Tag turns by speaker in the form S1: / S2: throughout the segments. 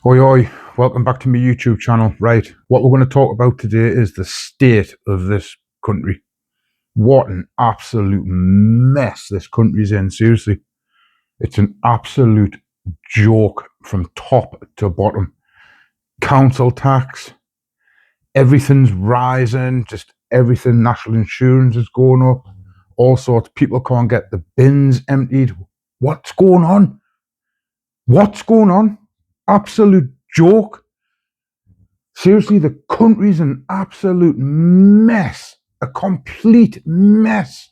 S1: Oi, oi, welcome back to my YouTube channel. Right, what we're going to talk about today is the state of this country. What an absolute mess this country's in, seriously. It's an absolute joke from top to bottom. Council tax, everything's rising, just everything, national insurance is going up, all sorts. People can't get the bins emptied. What's going on? What's going on? Absolute joke. Seriously, the country's an absolute mess. A complete mess.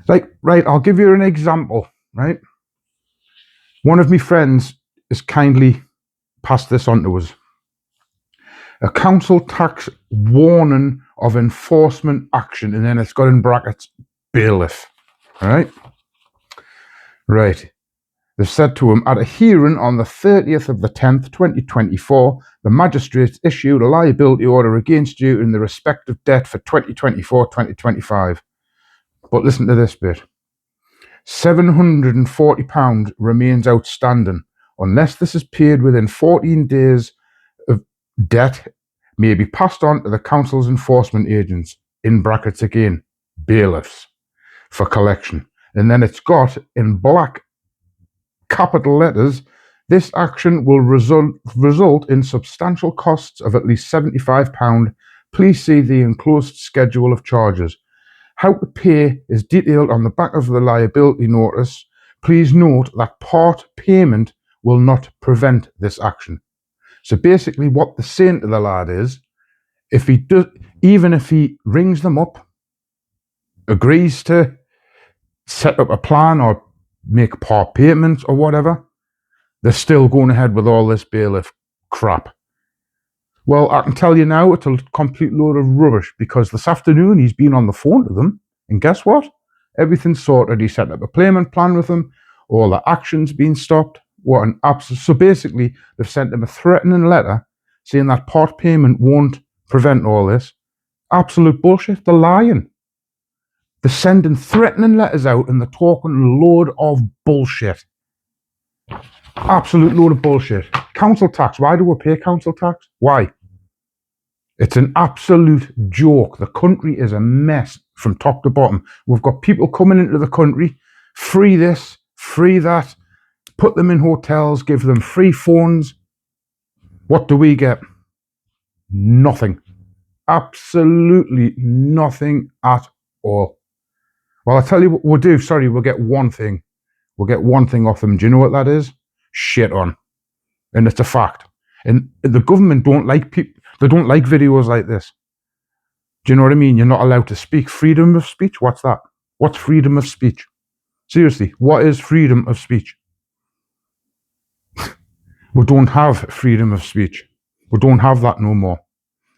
S1: Like, right, I'll give you an example, right? One of my friends has kindly passed this on to us. A council tax warning of enforcement action, and then it's got in brackets, bailiff. Right? Right. They've said to him, at a hearing on the 30th of the 10th, 2024, the magistrates issued a liability order against you in the respect of debt for 2024-2025. But listen to this bit. £740 remains outstanding. Unless this is paid within 14 days of debt, may be passed on to the council's enforcement agents, in brackets again, bailiffs, for collection. And then it's got, in black capital letters, this action will result in substantial costs of at least £75. Please see the enclosed schedule of charges. How to pay is detailed on the back of the liability notice. Please note that part payment will not prevent this action. So basically what they're saying to the lad is, if he does, even if he rings them up, agrees to set up a plan or make part payments or whatever, they're still going ahead with all this bailiff crap. Well, I can tell you now, it's a complete load of rubbish, because this afternoon he's been on the phone to them, and guess what? Everything's sorted. He set up a payment plan with them. All the action's been stopped. What an absolute... So basically, they've sent him a threatening letter saying that part payment won't prevent all this. Absolute bullshit. They're lying. They're sending threatening letters out, and they're talking a load of bullshit. Absolute load of bullshit. Council tax. Why do we pay council tax? Why? It's an absolute joke. The country is a mess from top to bottom. We've got people coming into the country, free this, free that, put them in hotels, give them free phones. What do we get? Nothing. Absolutely nothing at all. Well, I'll tell you what we'll do. Sorry, we'll get one thing. We'll get one thing off them. Do you know what that is? Shit on. And it's a fact. And the government don't like people. They don't like videos like this. Do you know what I mean? You're not allowed to speak. Freedom of speech? What's that? What's freedom of speech? Seriously, what is freedom of speech? We don't have freedom of speech. We don't have that no more.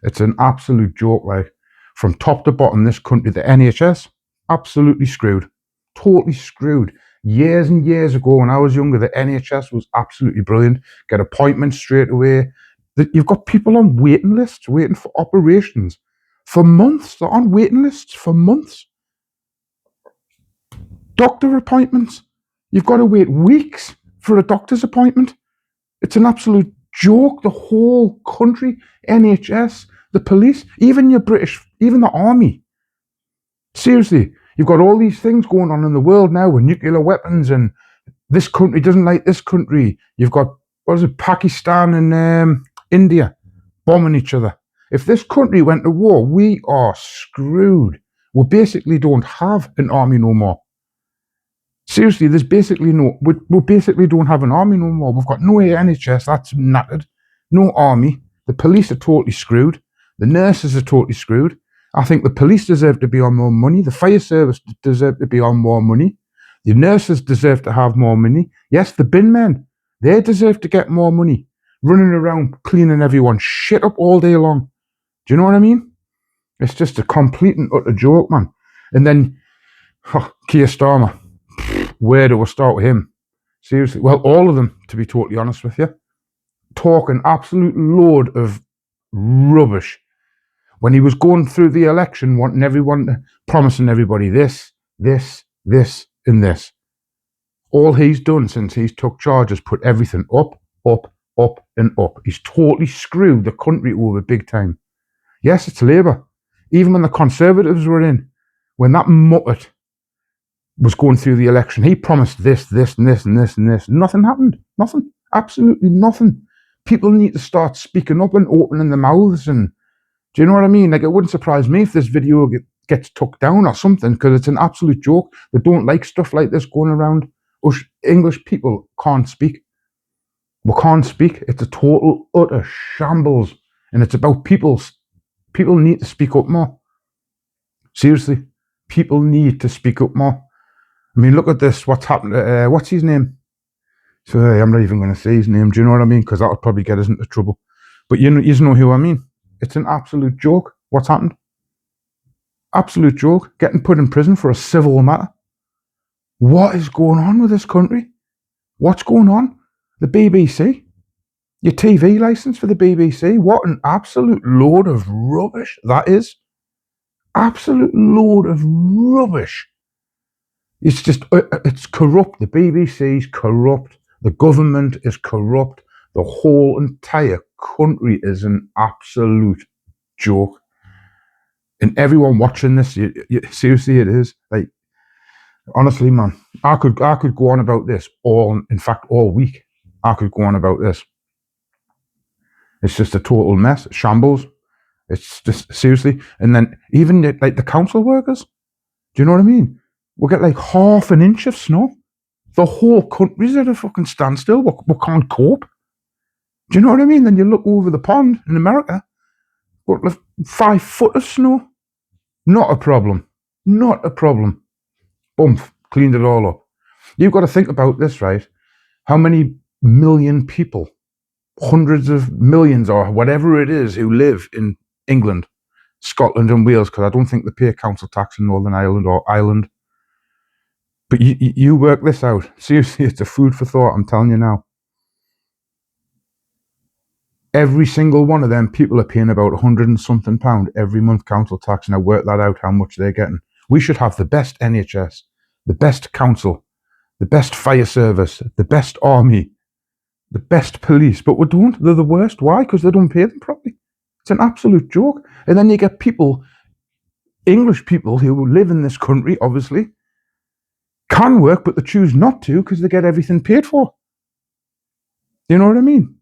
S1: It's an absolute joke, like, from top to bottom, this country, the NHS, absolutely screwed. Totally screwed. Years and years ago, when I was younger, the NHS was absolutely brilliant. Get appointments straight away. You've got people on waiting lists, waiting for operations for months. They're on waiting lists for months. Doctor appointments, you've got to wait weeks for a doctor's appointment. It's an absolute joke. The whole country, NHS, the police, even your British, even the army. Seriously, you've got all these things going on in the world now with nuclear weapons, and this country doesn't like this country. You've got, what is it, Pakistan and India bombing each other. If this country went to war, we are screwed. We basically don't have an army no more. Seriously, there's basically no... We basically don't have an army no more. We've got no NHS, that's knackered. No army. The police are totally screwed. The nurses are totally screwed. I think the police deserve to be on more money. The fire service deserve to be on more money. The nurses deserve to have more money. Yes, the bin men, they deserve to get more money. Running around cleaning everyone's shit up all day long. Do you know what I mean? It's just a complete and utter joke, man. And then, Keir Starmer. Where do we start with him? Seriously. Well, all of them, to be totally honest with you. Talking absolute load of rubbish. When he was going through the election, wanting everyone, promising everybody this, this, this, and this. All he's done since he's took charge is put everything up, up, up and up. He's totally screwed the country over big time. Yes, it's Labour. Even when the Conservatives were in, when that muppet was going through the election, he promised this, this, and this, and this, and this. Nothing happened. Nothing. Absolutely nothing. People need to start speaking up and opening their mouths. And do you know what I mean? Like, it wouldn't surprise me if this video gets took down or something, because it's an absolute joke. They don't like stuff like this going around. Us English people can't speak. We can't speak. It's a total, utter shambles. And it's about people. People need to speak up more. Seriously. People need to speak up more. I mean, look at this. What's happened? What's his name? So I'm not even going to say his name. Do you know what I mean? Because that would probably get us into trouble. But you know who I mean. It's an absolute joke. What's happened? Absolute joke. Getting put in prison for a civil matter. What is going on with this country? What's going on? The BBC? Your TV license for the BBC? What an absolute load of rubbish that is. Absolute load of rubbish. It's just, it's corrupt. The BBC's corrupt. The government is corrupt. The whole entire country is an absolute joke. And everyone watching this, seriously, it is. Like, honestly, man, I could go on about this all week. I could go on about this. It's just a total mess, shambles. It's just, seriously. And then even like the council workers, do you know what I mean? We'll get like half an inch of snow. The whole country's at a fucking standstill. We can't cope. Do you know what I mean? Then you look over the pond in America, got like 5 foot of snow. Not a problem. Not a problem. Boom, cleaned it all up. You've got to think about this, right? How many million people, hundreds of millions or whatever it is, who live in England, Scotland and Wales, because I don't think they pay council tax in Northern Ireland or Ireland. But you work this out. Seriously, it's a food for thought, I'm telling you now. Every single one of them people are paying about £100 and something every month council tax, and I work that out how much they're getting. We should have the best NHS, the best council, the best fire service, the best army, the best police, but we don't. They're the worst. Why? Because they don't pay them properly. It's an absolute joke. And then you get people, English people who live in this country, obviously, can work, but they choose not to because they get everything paid for. You know what I mean?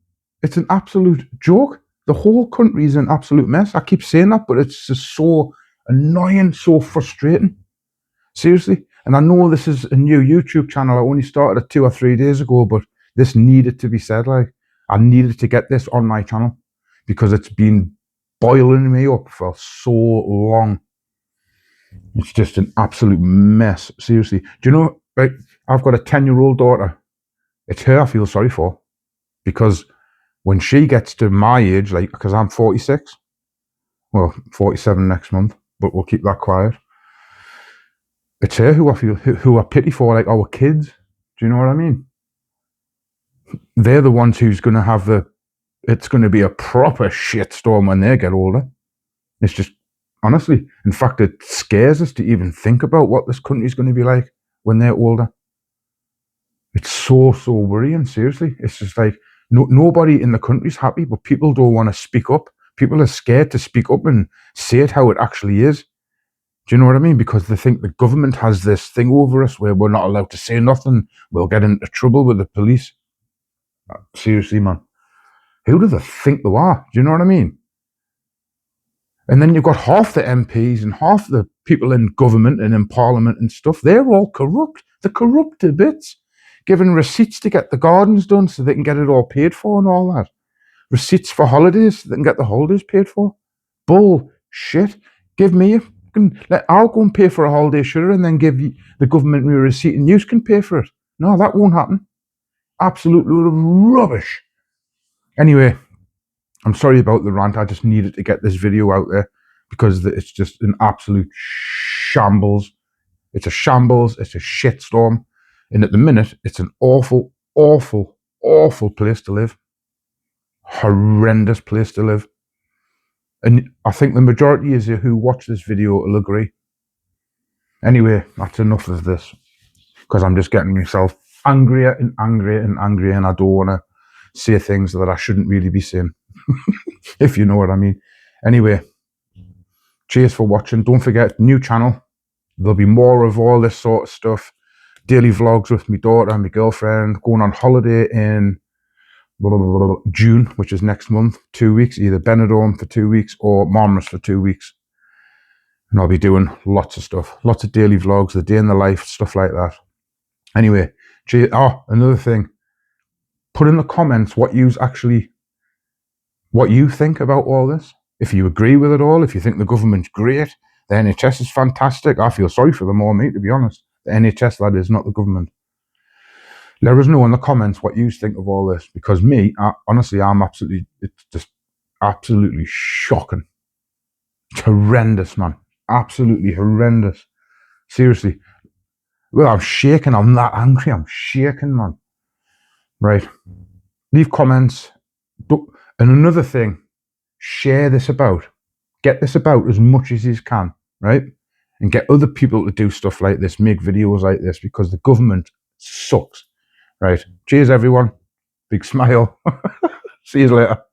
S1: It's an absolute joke. The whole country is an absolute mess. I keep saying that, but it's just so annoying, so frustrating. Seriously. And I know this is a new YouTube channel. I only started it 2 or 3 days ago, but this needed to be said. Like, I needed to get this on my channel because it's been boiling me up for so long. It's just an absolute mess. Seriously. Do you know, like, I've got a 10-year-old daughter. It's her I feel sorry for, because when she gets to my age, like, because I'm 46, well, 47 next month, but we'll keep that quiet. It's her who I feel, who I pity for, like our kids. Do you know what I mean? They're the ones who's going to have it's going to be a proper shitstorm when they get older. It's just, honestly, in fact, it scares us to even think about what this country's going to be like when they're older. It's so worrying, seriously. It's just like, nobody in the country's happy, but people don't want to speak up. People are scared to speak up and say it how it actually is. Do you know what I mean? Because they think the government has this thing over us where we're not allowed to say nothing. We'll get into trouble with the police. Seriously, man. Who do they think they are? Do you know what I mean? And then you've got half the MPs and half the people in government and in parliament and stuff. They're all corrupt. They're corrupt to bits. Giving receipts to get the gardens done so they can get it all paid for and all that. Receipts for holidays so they can get the holidays paid for. Bullshit. Give me I'll go and pay for a holiday, sure, and then give the government me a receipt and you can pay for it. No, that won't happen. Absolute load of rubbish. Anyway, I'm sorry about the rant. I just needed to get this video out there because it's just an absolute shambles. It's a shambles. It's a shitstorm. And at the minute, it's an awful, awful, awful place to live. Horrendous place to live. And I think the majority of you who watch this video will agree. Anyway, that's enough of this, because I'm just getting myself angrier and angrier and angrier, and I don't want to say things that I shouldn't really be saying, if you know what I mean. Anyway, cheers for watching. Don't forget, new channel. There'll be more of all this sort of stuff. Daily vlogs with my daughter and my girlfriend, going on holiday in June, which is next month, 2 weeks, either Benidorm for 2 weeks or Marmaris for 2 weeks. And I'll be doing lots of stuff, lots of daily vlogs, the day in the life, stuff like that. Anyway, another thing, put in the comments what you think about all this. If you agree with it all, if you think the government's great, the NHS is fantastic. I feel sorry for them all, mate, to be honest. The NHS, that is, not the government. Let us know in the comments what you think of all this, because honestly, it's just absolutely shocking. It's horrendous, man. Absolutely horrendous. Seriously. Well, I'm shaking. I'm that angry. I'm shaking, man. Right. Leave comments. And another thing, share this about. Get this about as much as you can, right? And get other people to do stuff like this, make videos like this, because the government sucks. Right. Cheers, everyone. Big smile. See you later.